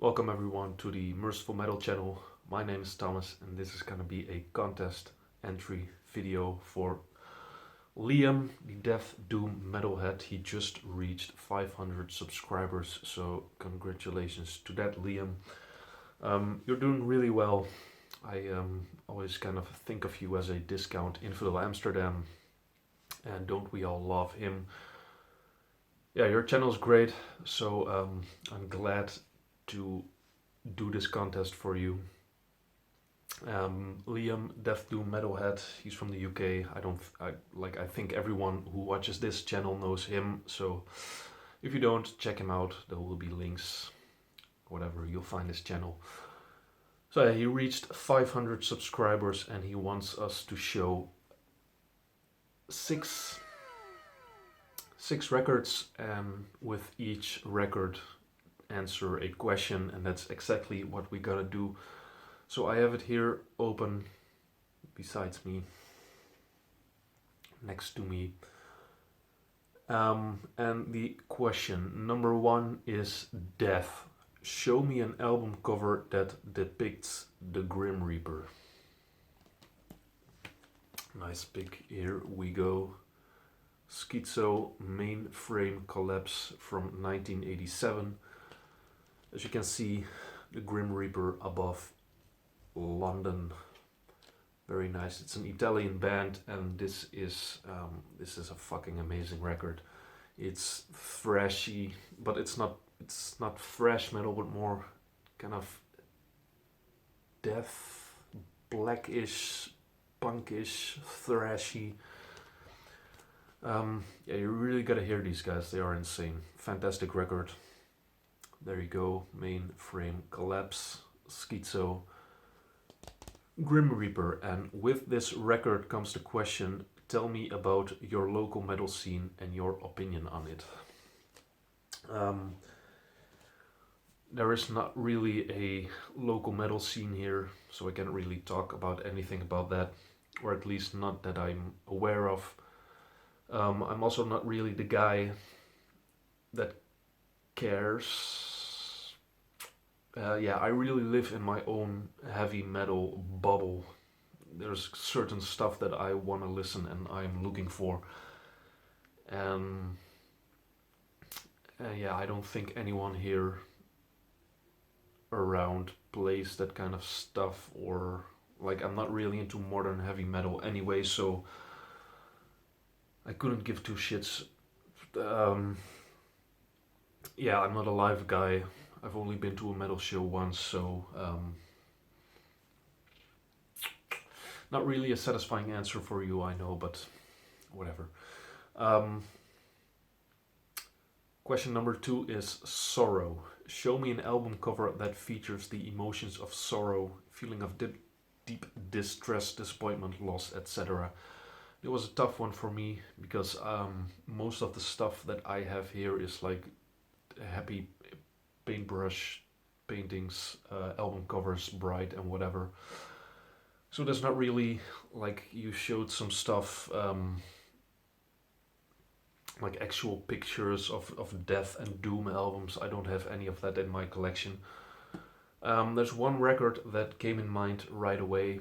Welcome everyone to the Merciful Metal channel. My name is Thomas and this is gonna be a contest entry video for Liam, the Death Doom Metalhead. He just reached 500 subscribers, so congratulations to that, Liam. You're doing really well. I always kind of think of you as a discount Infidel Amsterdam, and don't we all love him? Yeah, your channel is great, so I'm glad to do this contest for you. Liam, Death Doom Metalhead, he's from the UK. I think everyone who watches this channel knows him, so if you don't, check him out. There will be links, whatever, you'll find his channel. So yeah, he reached 500 subscribers and he wants us to show six records, and with each record answer a question, and that's exactly what we gotta do. So I have it here open besides me, next to me. And the question number one is death. Show me an album cover that depicts the Grim Reaper. Nice pick, here we go. Schizo Mainframe Collapse from 1987. As you can see, the Grim Reaper above London. Very nice. It's an Italian band, and this is a fucking amazing record. It's thrashy, but it's not thrash metal, but more kind of death, blackish, punkish, thrashy. Yeah, you really gotta hear these guys. They are insane. Fantastic record. There you go. Mainframe Collapse, Schizo, Grim Reaper. And with this record comes the question: tell me about your local metal scene and your opinion on it. There is not really a local metal scene here, so I can't really talk about anything about that, or at least not that I'm aware of. I'm also not really the guy that cares. Yeah, I really live in my own heavy metal bubble. There's certain stuff that I want to listen and I'm looking for. And yeah, I don't think anyone here around plays that kind of stuff, or like, I'm not really into modern heavy metal anyway, so I couldn't give two shits. Yeah, I'm not a live guy. I've only been to a metal show once, so not really a satisfying answer for you, I know, but whatever. Question number two is sorrow. Show me an album cover that features the emotions of sorrow, feeling of deep distress, disappointment, loss, etc. It was a tough one for me because most of the stuff that I have here is like happy paintbrush paintings, album covers, bright and whatever. So there's not really, like, you showed some stuff, like actual pictures of death and doom albums. I don't have any of that in my collection. There's one record that came in mind right away,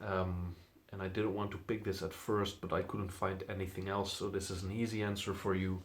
and I didn't want to pick this at first, but I couldn't find anything else, so this is an easy answer for you.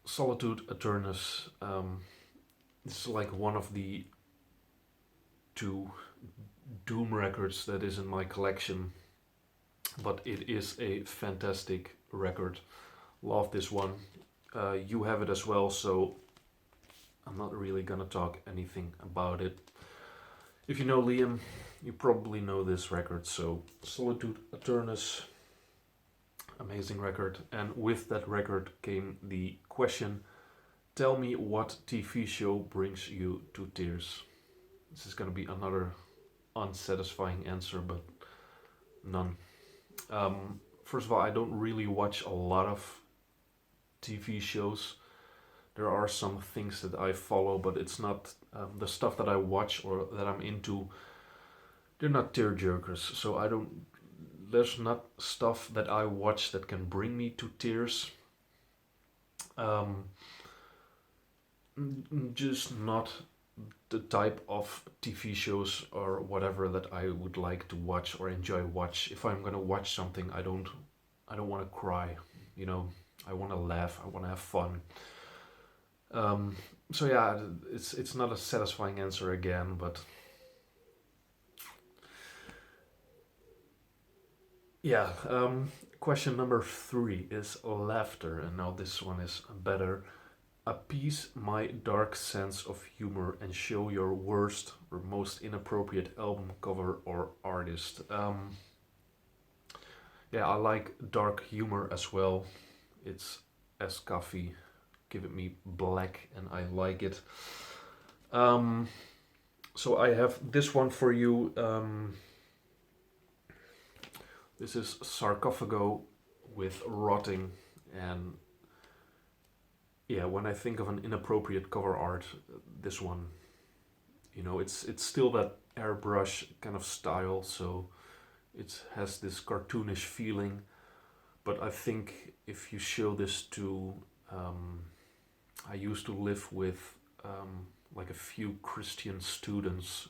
Solitude Aeternus. This is like one of the two doom records that is in my collection, but it is a fantastic record. Love this one. You have it as well, so I'm not really gonna talk anything about it. If you know Liam, you probably know this record. So Solitude Aeternus, amazing record. And with that record came the question: tell me what TV show brings you to tears. This is gonna be another unsatisfying answer, but none. First of all, I don't really watch a lot of TV shows. There are some things that I follow, but it's not the stuff that I watch or that I'm into. They're not tearjerkers, so I don't. There's not stuff that I watch that can bring me to tears. Just not the type of TV shows or whatever that I would like to watch or enjoy watch. If I'm gonna watch something, I don't want to cry. You know, I want to laugh. I want to have fun. Um, so yeah, it's not a satisfying answer again, but yeah. Question number three is laughter, and now this one is better. Appease my dark sense of humor and show your worst or most inappropriate album cover or artist. Yeah, I like dark humor as well. It's as coffee, give it me black, and I like it. Um, so I have this one for you. This is Sarcophago with Rotting, and yeah, when I think of an inappropriate cover art, this one, it's still that airbrush kind of style, so it has this cartoonish feeling. But I think if you show this to, um, I used to live with like a few Christian students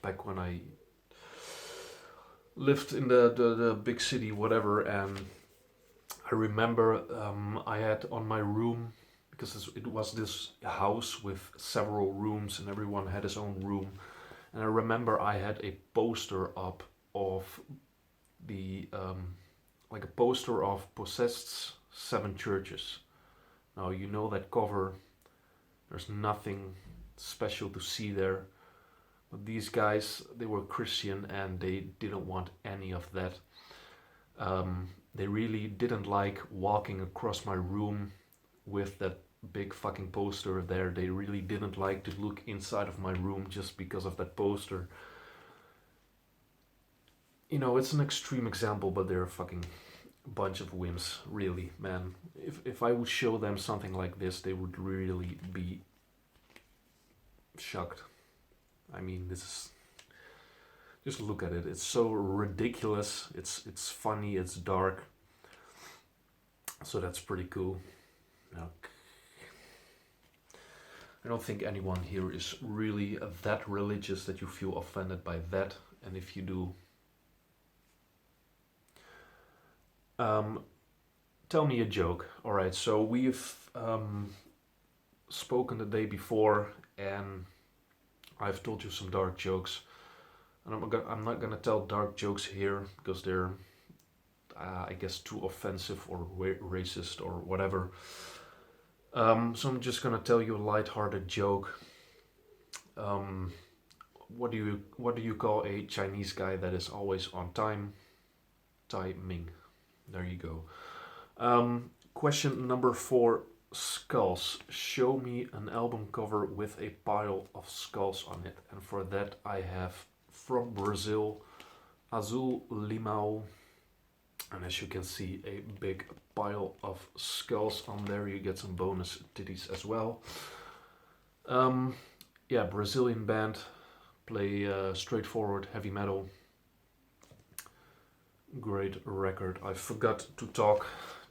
back when I lived in the big city, whatever, and I remember I had on my room, because it was this house with several rooms and everyone had his own room. And I remember I had a poster up of the, like a poster of Possessed Seven Churches. Now, you know that cover, there's nothing special to see there. But these guys, they were Christian and they didn't want any of that. They really didn't like walking across my room with that big fucking poster there. They really didn't like to look inside of my room just because of that poster. It's an extreme example, but they're a fucking bunch of wimps, really, man. If I would show them something like this, they would really be shocked. I mean, this is, just look at it. It's so ridiculous. It's funny. It's dark. So that's pretty cool. Now, I don't think anyone here is really that religious that you feel offended by that. And if you do, tell me a joke. All right. So we've spoken the day before, and I've told you some dark jokes. And I'm not gonna tell dark jokes here because they're, I guess, too offensive or racist or whatever. So I'm just gonna tell you a light-hearted joke. Um, what do you call a Chinese guy that is always on time? Timing. There you go. Question number 4. Skulls. Show me an album cover with a pile of skulls on it, and for that I have from Brazil, Azul Limão, and as you can see, a big pile of skulls on there. You get some bonus titties as well. Yeah, Brazilian band, play straightforward heavy metal. Great record. I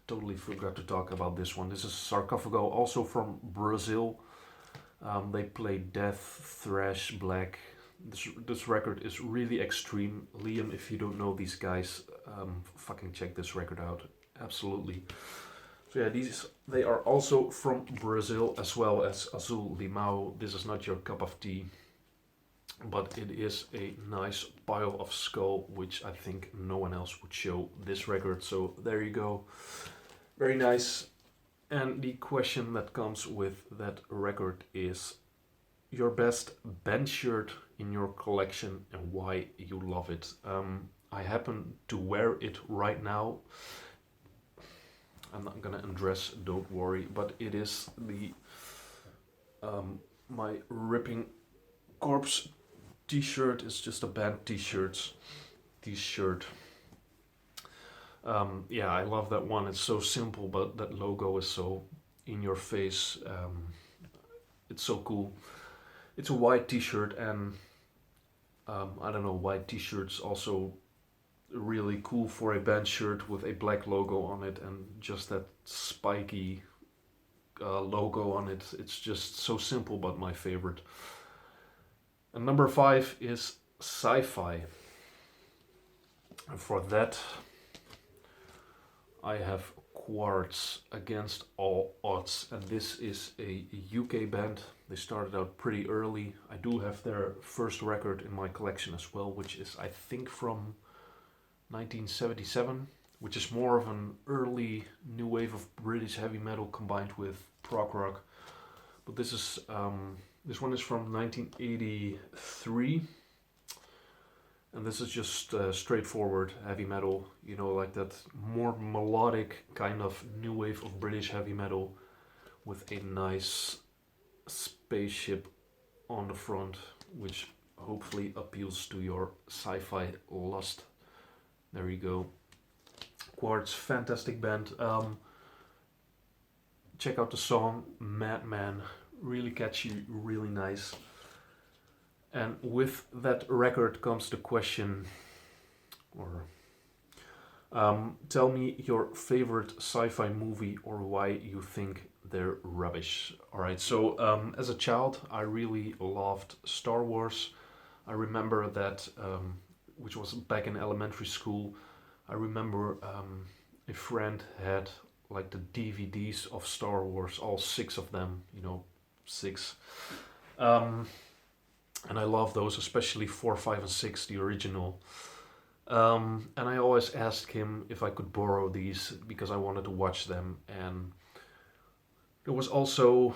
totally forgot to talk about this one. This is Sarcophago, also from Brazil. They play death, thrash, black. This record is really extreme. Liam, if you don't know these guys, fucking check this record out. Absolutely. So yeah, they are also from Brazil as well as Azul Limão. This is not your cup of tea, but it is a nice pile of skull, which I think no one else would show this record. So there you go. Very nice. And the question that comes with that record is your best band shirt in your collection and why you love it. I happen to wear it right now. I'm not gonna undress, don't worry, but it is the my Ripping Corpse t-shirt. Is just a band t-shirt. Yeah, I love that one. It's so simple, but that logo is so in your face. It's so cool. It's a white t-shirt, and I don't know, white t-shirts also really cool for a band shirt with a black logo on it and just that spiky logo on it. It's just so simple, but my favorite. And number 5 is sci-fi. And for that, I have Quartz Against All Odds, and this is a UK band. They started out pretty early. I do have their first record in my collection as well, which is I think from 1977, which is more of an early new wave of British heavy metal combined with prog rock. But this one is from 1983, and this is just straightforward heavy metal, you know, like that more melodic kind of new wave of British heavy metal with a nice spaceship on the front, which hopefully appeals to your sci-fi lust. There you go. Quartz, fantastic band. Check out the song Madman, really catchy, really nice. And with that record comes the question, or tell me your favorite sci-fi movie or why you think they're rubbish. Alright, so as a child, I really loved Star Wars. I remember that, which was back in elementary school, I remember a friend had like the DVDs of Star Wars, all 6 of them, you know, 6. And I love those, especially 4, 5, and 6, the original. And I always asked him if I could borrow these because I wanted to watch them. And there was also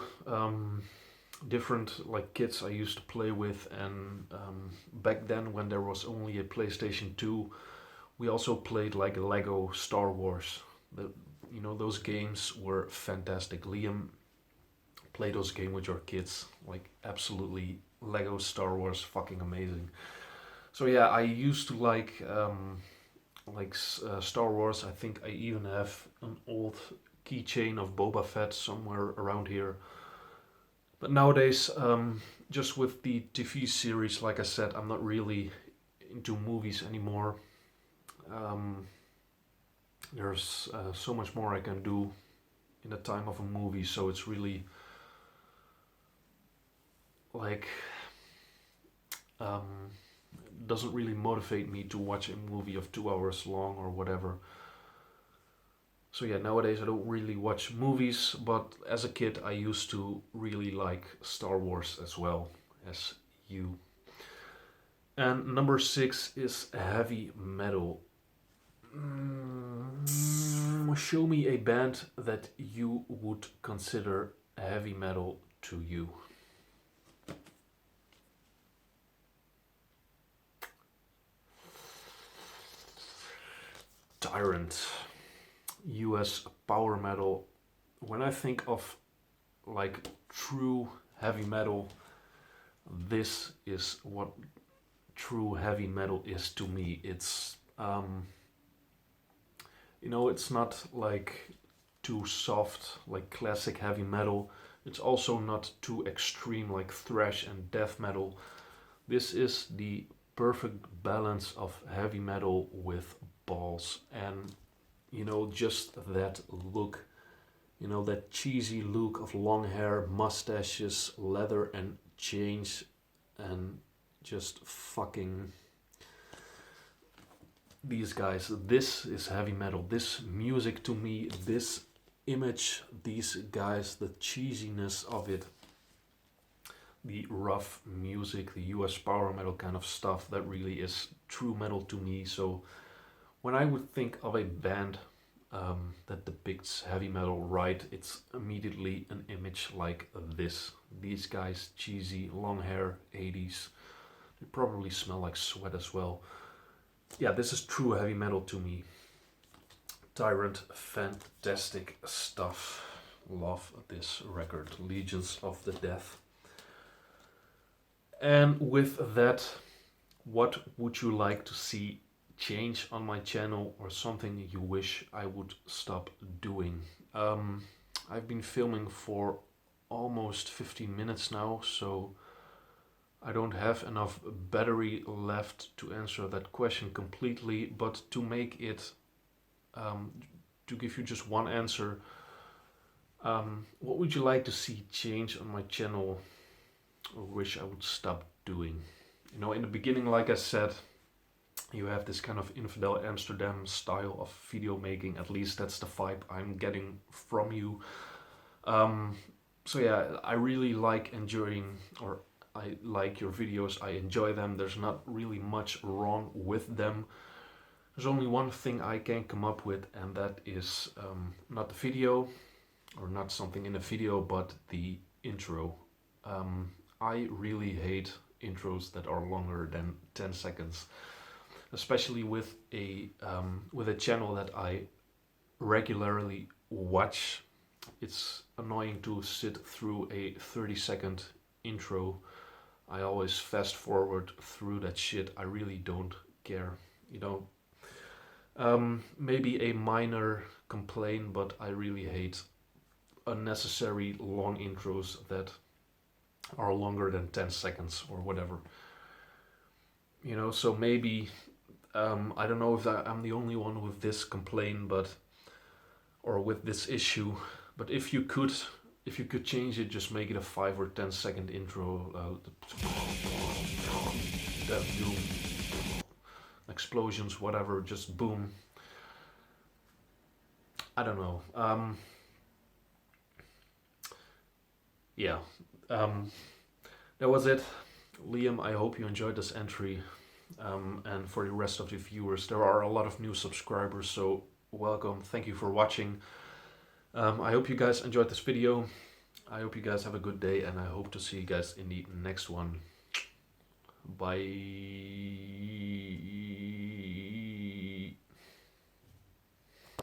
different like kids I used to play with, and back then when there was only a PlayStation 2, we also played like Lego Star Wars. You know, those games were fantastic. Liam, play those games with your kids, like absolutely Lego Star Wars, fucking amazing. So yeah, I used to like Star Wars. I think I even have an old keychain of Boba Fett somewhere around here. But nowadays, just with the TV series, like I said, I'm not really into movies anymore. Um, there's so much more I can do in the time of a movie, so it's really like doesn't really motivate me to watch a movie of 2 hours long or whatever. So yeah, nowadays I don't really watch movies, but as a kid I used to really like Star Wars as well as you. And number 6 is heavy metal. Show me a band that you would consider heavy metal to you. Tyrant, US power metal. When I think of like true heavy metal, this is what true heavy metal is to me. It's you know, it's not like too soft like classic heavy metal. It's also not too extreme like thrash and death metal. This is the perfect balance of heavy metal with balls, and you know, just that look, you know, that cheesy look of long hair, mustaches, leather and chains, and just fucking these guys. This is heavy metal. This music to me, this image, these guys, the cheesiness of it, the rough music, the US power metal kind of stuff, that really is true metal to me. So when I would think of a band that depicts heavy metal right, it's immediately an image like this. These guys, cheesy, long hair, 80s. They probably smell like sweat as well. Yeah, this is true heavy metal to me. Tyrant, fantastic stuff. Love this record, Legions of the Death. And with that, what would you like to see change on my channel, or something you wish I would stop doing? I've been filming for almost 15 minutes now, so I don't have enough battery left to answer that question completely, but to make it, to give you just one answer, what would you like to see change on my channel, or wish I would stop doing. You know, in the beginning, like I said, you have this kind of Infidel Amsterdam style of video making. At least that's the vibe I'm getting from you. So yeah, I really like enjoying, or I like your videos. I enjoy them. There's not really much wrong with them. There's only one thing I can come up with, and that is not the video, or not something in the video, but the intro. I really hate intros that are longer than 10 seconds, especially with a channel that I regularly watch. It's annoying to sit through a 30-second intro. I always fast forward through that shit. I really don't care. You know, maybe a minor complaint, but I really hate unnecessary long intros that are longer than 10 seconds or whatever. You know, so maybe, I don't know if I'm the only one with this complaint, or with this issue, but if you could change it, just make it a 5 or 10 second intro. That doom, explosions, whatever, just boom. I don't know. Yeah. That was it. Liam, I hope you enjoyed this entry. And for the rest of the viewers, there are a lot of new subscribers, so welcome. Thank you for watching. I hope you guys enjoyed this video. I hope you guys have a good day, and I hope to see you guys in the next one. Bye.